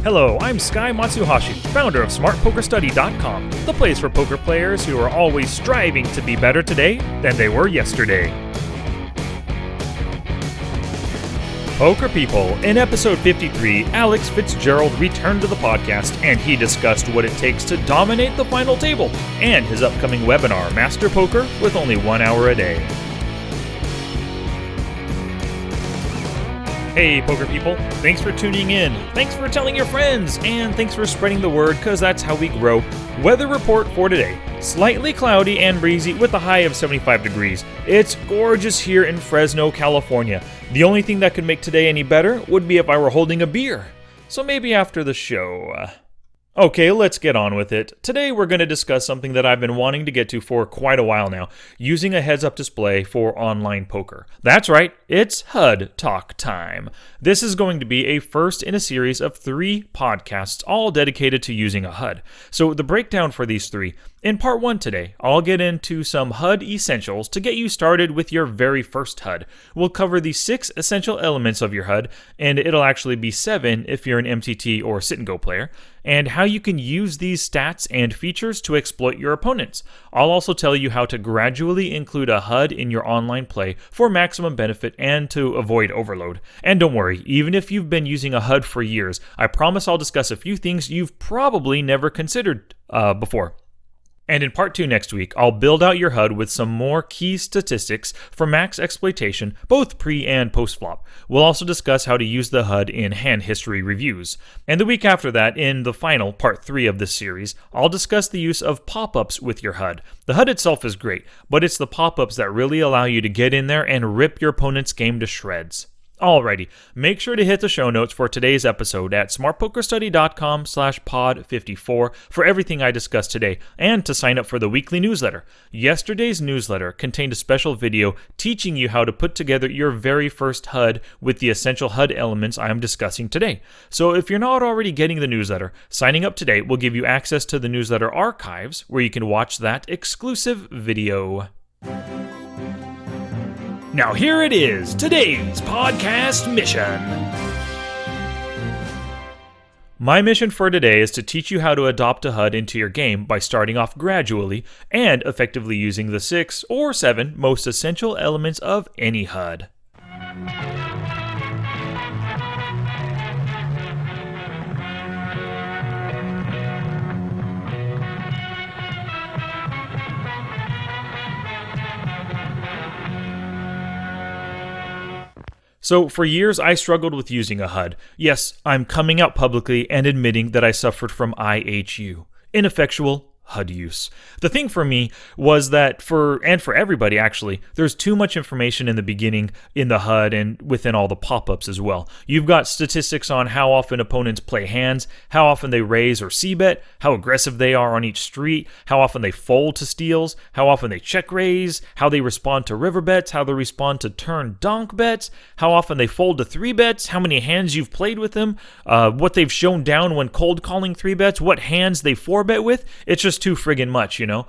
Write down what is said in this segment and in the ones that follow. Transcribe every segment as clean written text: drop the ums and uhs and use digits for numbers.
Hello, I'm Sky Matsuhashi, founder of SmartPokerStudy.com, the place for poker players who are always striving to be better today than they were yesterday. Poker people, in episode 53, Alex Fitzgerald returned to the podcast and he discussed what it takes to dominate the final table and his upcoming webinar, Master Poker with only 1 hour a day. Hey poker people, thanks for tuning in, thanks for telling your friends, and thanks for spreading the word because that's how we grow. Weather report for today, slightly cloudy and breezy with a high of 75 degrees. It's gorgeous here in Fresno, California. The only thing that could make today any better would be if I were holding a beer. So maybe after the show. Okay, let's get on with it. Today we're going to discuss something that I've been wanting to get to for quite a while now, using a heads-up display for online poker. That's right, it's HUD talk time. This is going to be a first in a series of 3 podcasts, all dedicated to using a HUD. So the breakdown for these 3. In part 1 today, I'll get into some HUD Essentials to get you started with your very first HUD. We'll cover the 6 essential elements of your HUD, and it'll actually be 7 if you're an MTT or sit-and-go player, and how you can use these stats and features to exploit your opponents. I'll also tell you how to gradually include a HUD in your online play for maximum benefit and to avoid overload. And don't worry, even if you've been using a HUD for years, I promise I'll discuss a few things you've probably never considered before. And in part 2 next week, I'll build out your HUD with some more key statistics for max exploitation, both pre and post flop. We'll also discuss how to use the HUD in hand history reviews. And the week after that, in the final part 3 of this series, I'll discuss the use of pop-ups with your HUD. The HUD itself is great, but it's the pop-ups that really allow you to get in there and rip your opponent's game to shreds. Alrighty, make sure to hit the show notes for today's episode at smartpokerstudy.com/pod54 for everything I discussed today, and to sign up for the weekly newsletter. Yesterday's newsletter contained a special video teaching you how to put together your very first HUD with the essential HUD elements I am discussing today. So if you're not already getting the newsletter, signing up today will give you access to the newsletter archives where you can watch that exclusive video. Now here it is, today's podcast mission. My mission for today is to teach you how to adopt a HUD into your game by starting off gradually and effectively using the 6 or 7 most essential elements of any HUD. So for years I struggled with using a HUD. Yes, I'm coming out publicly and admitting that I suffered from IHU, ineffectual HUD use. The thing for me was that for everybody actually, there's too much information in the beginning in the HUD and within all the pop-ups as well. You've got statistics on how often opponents play hands, how often they raise or c-bet, how aggressive they are on each street, how often they fold to steals, how often they check raise, how they respond to river bets, how they respond to turn donk bets, how often they fold to 3-bets, how many hands you've played with them, what they've shown down when cold calling 3-bets, what hands they 4-bet with. It's just too friggin' much, you know?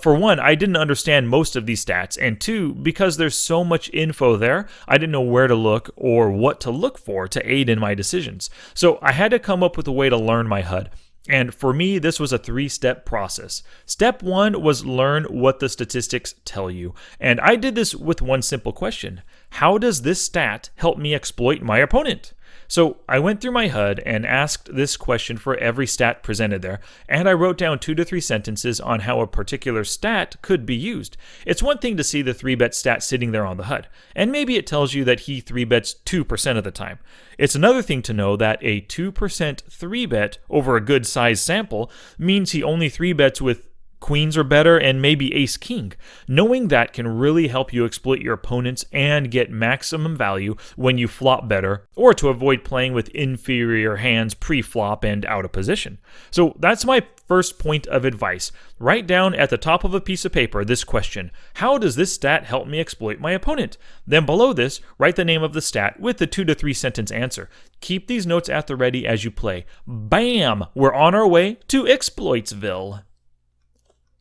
For one, I didn't understand most of these stats, and 2, because there's so much info there, I didn't know where to look or what to look for to aid in my decisions. So I had to come up with a way to learn my HUD. And for me, this was a 3-step process. Step 1 was learn what the statistics tell you. And I did this with one simple question. How does this stat help me exploit my opponent? So I went through my HUD and asked this question for every stat presented there, and I wrote down 2 to 3 sentences on how a particular stat could be used. It's one thing to see the 3-bet stat sitting there on the HUD, and maybe it tells you that he 3-bets 2% of the time. It's another thing to know that a 2% 3-bet over a good size sample means he only 3-bets with queens or better, and maybe ace-king. Knowing that can really help you exploit your opponents and get maximum value when you flop better, or to avoid playing with inferior hands pre-flop and out of position. So that's my first point of advice. Write down at the top of a piece of paper this question: how does this stat help me exploit my opponent? Then below this, write the name of the stat with the 2 to 3 sentence answer. Keep these notes at the ready as you play. Bam! We're on our way to Exploitsville.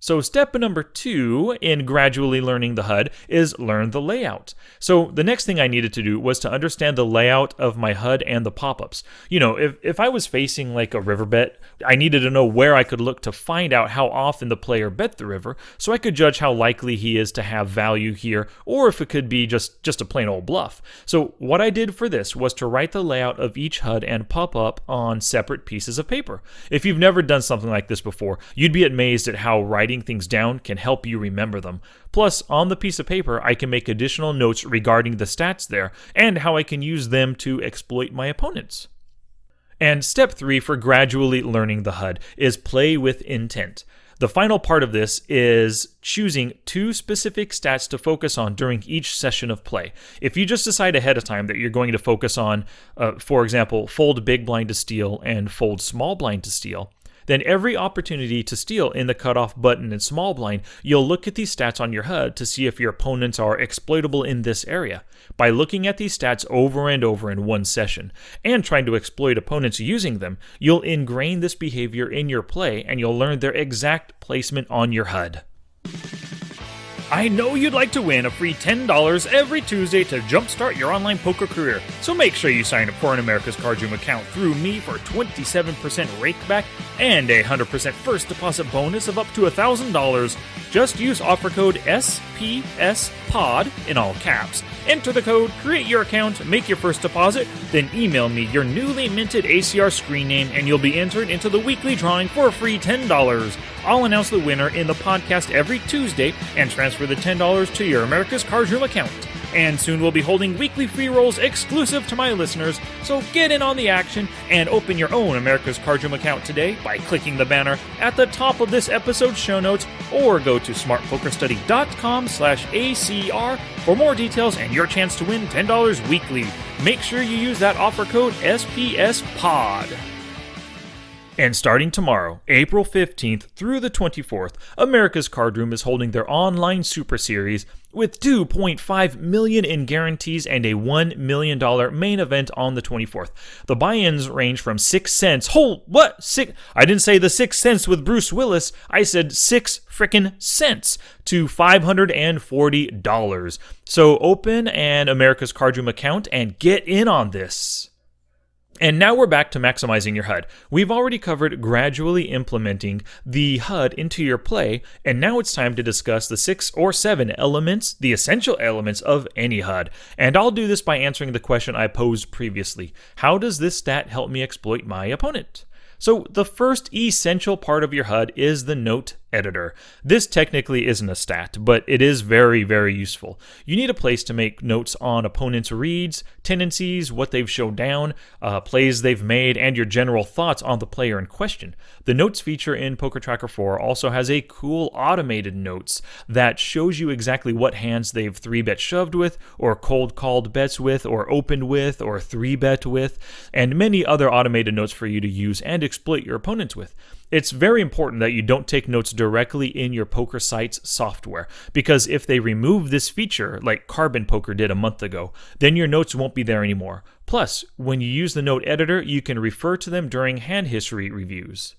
So step number 2 in gradually learning the HUD is learn the layout. So the next thing I needed to do was to understand the layout of my HUD and the pop-ups. If I was facing like a river bet, I needed to know where I could look to find out how often the player bet the river, so I could judge how likely he is to have value here, or if it could be just a plain old bluff. So what I did for this was to write the layout of each HUD and pop-up on separate pieces of paper. If you've never done something like this before, you'd be amazed at how writing things down can help you remember them. Plus, on the piece of paper, I can make additional notes regarding the stats there and how I can use them to exploit my opponents. And step 3 for gradually learning the HUD is play with intent. The final part of this is choosing 2 specific stats to focus on during each session of play. If you just decide ahead of time that you're going to focus on, for example, fold big blind to steal and fold small blind to steal, then every opportunity to steal in the cutoff button and small blind, you'll look at these stats on your HUD to see if your opponents are exploitable in this area. By looking at these stats over and over in one session, and trying to exploit opponents using them, you'll ingrain this behavior in your play and you'll learn their exact placement on your HUD. I know you'd like to win a free $10 every Tuesday to jumpstart your online poker career, so make sure you sign up for an America's Card Room account through me for 27% rakeback and a 100% first deposit bonus of up to $1,000. Just use offer code SPSPOD in all caps. Enter the code, create your account, make your first deposit, then email me your newly minted ACR screen name and you'll be entered into the weekly drawing for a free $10. I'll announce the winner in the podcast every Tuesday and transfer the $10 to your America's Card Room account. And soon we'll be holding weekly free rolls exclusive to my listeners, so get in on the action and open your own America's Card Room account today by clicking the banner at the top of this episode's show notes or go to smartpokerstudy.com/ACR for more details and your chance to win $10 weekly. Make sure you use that offer code SPSPOD. And starting tomorrow, April 15th through the 24th, America's Card Room is holding their online Super Series with $2.5 million in guarantees and a $1 million main event on the 24th. The buy-ins range from 6 cents. I didn't say the 6 cents with Bruce Willis. I said 6 frickin' cents to $540. So open an America's Card Room account and get in on this. And now we're back to maximizing your HUD. We've already covered gradually implementing the HUD into your play, and now it's time to discuss the 6 or 7 elements, the essential elements of any HUD. And I'll do this by answering the question I posed previously. How does this stat help me exploit my opponent? So the first essential part of your HUD is the note editor. This technically isn't a stat, but it is very, very useful. You need a place to make notes on opponents' reads, tendencies, what they've showed down, plays they've made, and your general thoughts on the player in question. The notes feature in Poker Tracker 4 also has a cool automated notes that shows you exactly what hands they've 3-bet shoved with, or cold called bets with, or opened with, or 3-bet with, and many other automated notes for you to use and exploit your opponents with. It's very important that you don't take notes directly in your poker site's software, because if they remove this feature, like Carbon Poker did a month ago, then your notes won't be there anymore. Plus, when you use the note editor, you can refer to them during hand history reviews.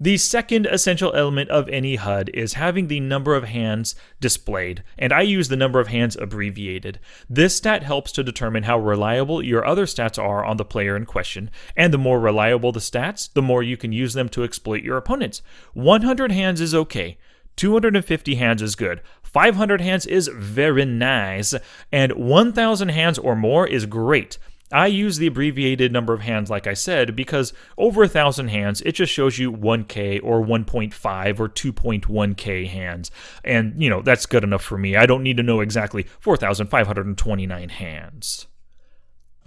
The second essential element of any HUD is having the number of hands displayed, and I use the number of hands abbreviated. This stat helps to determine how reliable your other stats are on the player in question, and the more reliable the stats, the more you can use them to exploit your opponents. 100 hands is okay, 250 hands is good, 500 hands is very nice, and 1,000 hands or more is great. I use the abbreviated number of hands, like I said, because over 1,000 hands, it just shows you 1K or 1.5 or 2.1K hands. And, that's good enough for me. I don't need to know exactly 4,529 hands.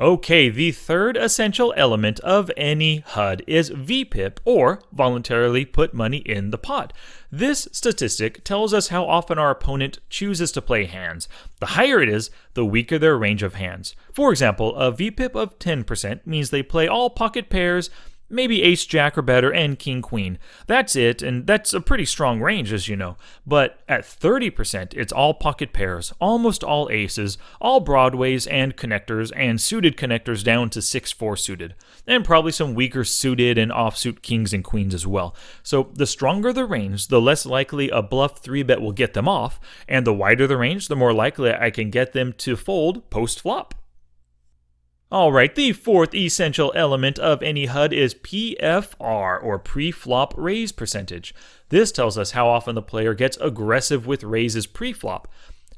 Okay, the third essential element of any HUD is VPIP, or Voluntarily Put Money in the Pot. This statistic tells us how often our opponent chooses to play hands. The higher it is, the weaker their range of hands. For example, a VPIP of 10% means they play all pocket pairs, maybe ace-jack or better, and king-queen. That's it, and that's a pretty strong range, as you know. But at 30%, it's all pocket pairs, almost all aces, all broadways and connectors, and suited connectors down to 6-4 suited. And probably some weaker suited and offsuit kings and queens as well. So the stronger the range, the less likely a bluff 3-bet will get them off, and the wider the range, the more likely I can get them to fold post-flop. Alright, the fourth essential element of any HUD is PFR, or pre-flop raise percentage. This tells us how often the player gets aggressive with raises pre-flop.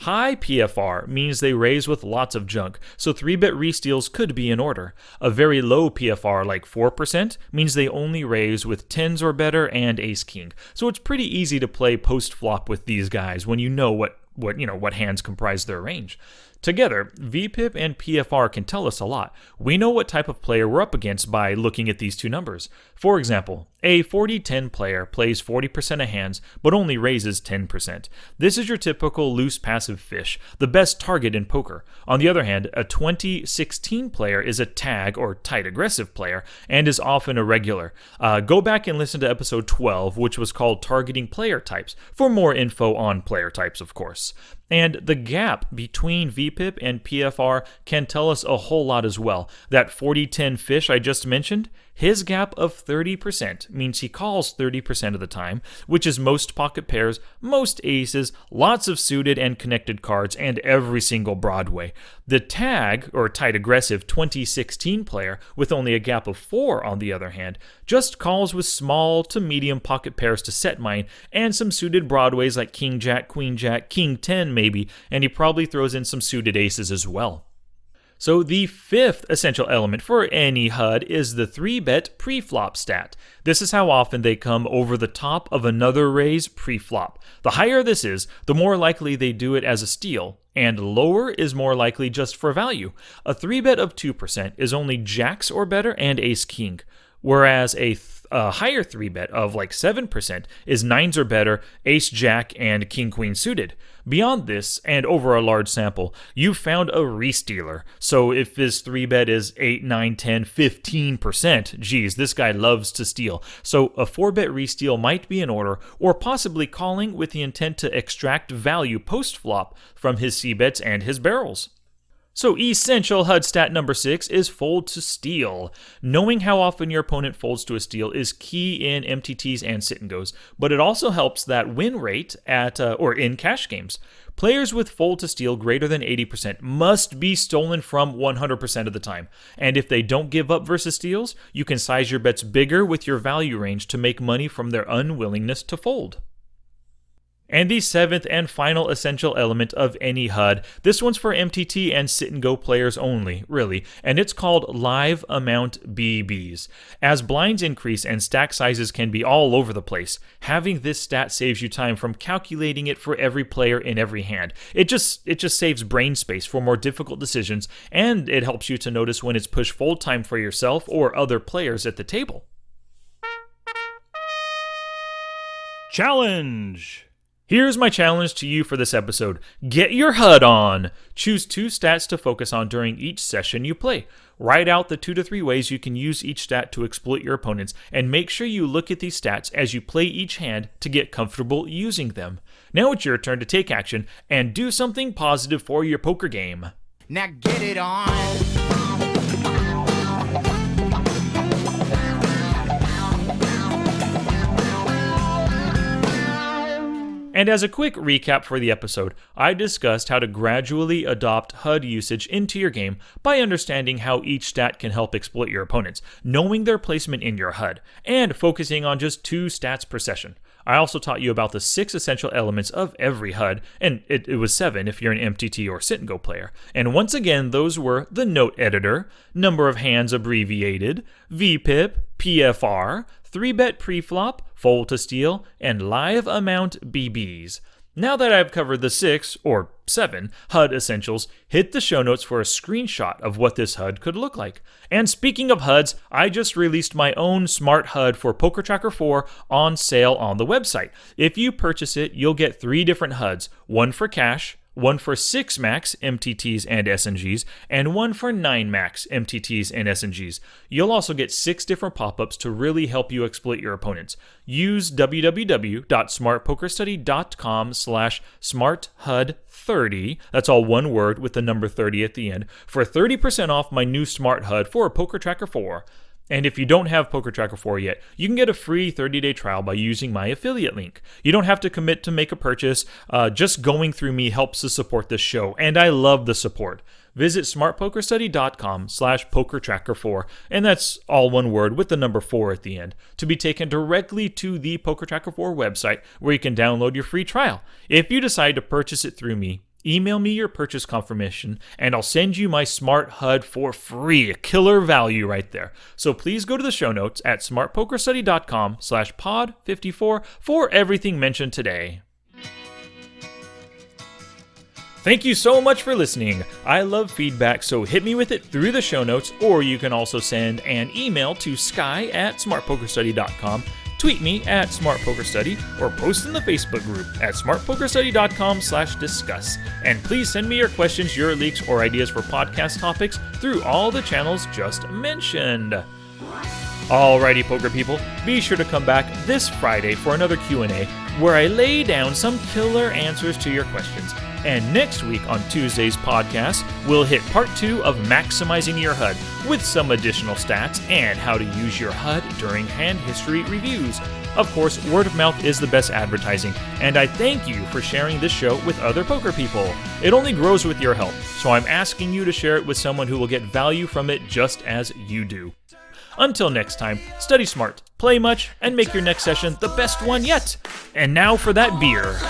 High PFR means they raise with lots of junk, so 3-bet re-steals could be in order. A very low PFR, like 4%, means they only raise with 10s or better and ace-king. So it's pretty easy to play post-flop with these guys when you know what hands comprise their range. Together, VPIP and PFR can tell us a lot. We know what type of player we're up against by looking at these two numbers. For example, a 40-10 player plays 40% of hands, but only raises 10%. This is your typical loose passive fish, the best target in poker. On the other hand, a 20-16 player is a tag or tight aggressive player, and is often irregular. Go back and listen to episode 12, which was called Targeting Player Types, for more info on player types, of course. And the gap between VPIP and PFR can tell us a whole lot as well. That 40-10 fish I just mentioned, his gap of 30% means he calls 30% of the time, which is most pocket pairs, most aces, lots of suited and connected cards, and every single Broadway. The tag, or tight aggressive 2016 player, with only a gap of 4 on the other hand, just calls with small to medium pocket pairs to set mine, and some suited Broadways like King Jack, Queen Jack, King 10 maybe, and he probably throws in some suited aces as well. So the fifth essential element for any HUD is the 3-bet pre-flop stat. This is how often they come over the top of another raise pre-flop. The higher this is, the more likely they do it as a steal, and lower is more likely just for value. A 3-bet of 2% is only jacks or better and ace-king, whereas a higher 3-bet of like 7% is 9s or better, ace-jack, and king-queen suited. Beyond this, and over a large sample, you've found a re-stealer. So if his 3-bet is 8, 9, 10, 15%, geez, this guy loves to steal. So a 4-bet re-steal might be in order, or possibly calling with the intent to extract value post-flop from his C-bets and his barrels. So essential HUD stat number 6 is fold to steal. Knowing how often your opponent folds to a steal is key in MTTs and sit-and-goes, but it also helps that win rate or in cash games. Players with fold to steal greater than 80% must be stolen from 100% of the time. And if they don't give up versus steals, you can size your bets bigger with your value range to make money from their unwillingness to fold. And the seventh and final essential element of any HUD, this one's for MTT and sit-and-go players only, really, and it's called live amount BBs. As blinds increase and stack sizes can be all over the place, having this stat saves you time from calculating it for every player in every hand. It just saves brain space for more difficult decisions, and it helps you to notice when it's push fold time for yourself or other players at the table. Challenge! Here's my challenge to you for this episode. Get your HUD on! Choose 2 stats to focus on during each session you play. Write out the 2 to 3 ways you can use each stat to exploit your opponents, and make sure you look at these stats as you play each hand to get comfortable using them. Now it's your turn to take action and do something positive for your poker game. Now get it on! And as a quick recap for the episode, I discussed how to gradually adopt HUD usage into your game by understanding how each stat can help exploit your opponents, knowing their placement in your HUD, and focusing on just 2 stats per session. I also taught you about the 6 essential elements of every HUD, and it was 7 if you're an MTT or sit-and-go player. And once again, those were the note editor, number of hands abbreviated, VPIP, PFR, 3-bet preflop, fold to steal, and live amount BBs. Now that I've covered the 6, or 7, HUD Essentials, hit the show notes for a screenshot of what this HUD could look like. And speaking of HUDs, I just released my own smart HUD for Poker Tracker 4 on sale on the website. If you purchase it, you'll get 3 different HUDs, one for cash, one for 6 max MTTs and SNGs, and one for 9 max MTTs and SNGs. You'll also get 6 different pop-ups to really help you exploit your opponents. Use www.smartpokerstudy.com/smarthud30, that's all one word with the number 30 at the end, for 30% off my new Smart HUD for Poker Tracker 4. And if you don't have Poker Tracker 4 yet, you can get a free 30-day trial by using my affiliate link. You don't have to commit to make a purchase. Just going through me helps to support this show, and I love the support. Visit smartpokerstudy.com/pokertracker4, and that's all one word with the number 4 at the end, to be taken directly to the Poker Tracker 4 website where you can download your free trial. If you decide to purchase it through me, email me your purchase confirmation, and I'll send you my Smart HUD for free. A killer value right there. So please go to the show notes at smartpokerstudy.com/pod54 for everything mentioned today. Thank you so much for listening. I love feedback, so hit me with it through the show notes, or you can also send an email to sky@smartpokerstudy.com, tweet me at smartpokerstudy, or post in the Facebook group at smartpokerstudy.com/discuss. And please send me your questions, your leaks, or ideas for podcast topics through all the channels just mentioned. Alrighty, poker people, be sure to come back this Friday for another Q&A where I lay down some killer answers to your questions. And next week on Tuesday's podcast, we'll hit part 2 of maximizing your HUD with some additional stats and how to use your HUD during hand history reviews. Of course, word of mouth is the best advertising, and I thank you for sharing this show with other poker people. It only grows with your help, so I'm asking you to share it with someone who will get value from it just as you do. Until next time, study smart, play much, and make your next session the best one yet. And now for that beer.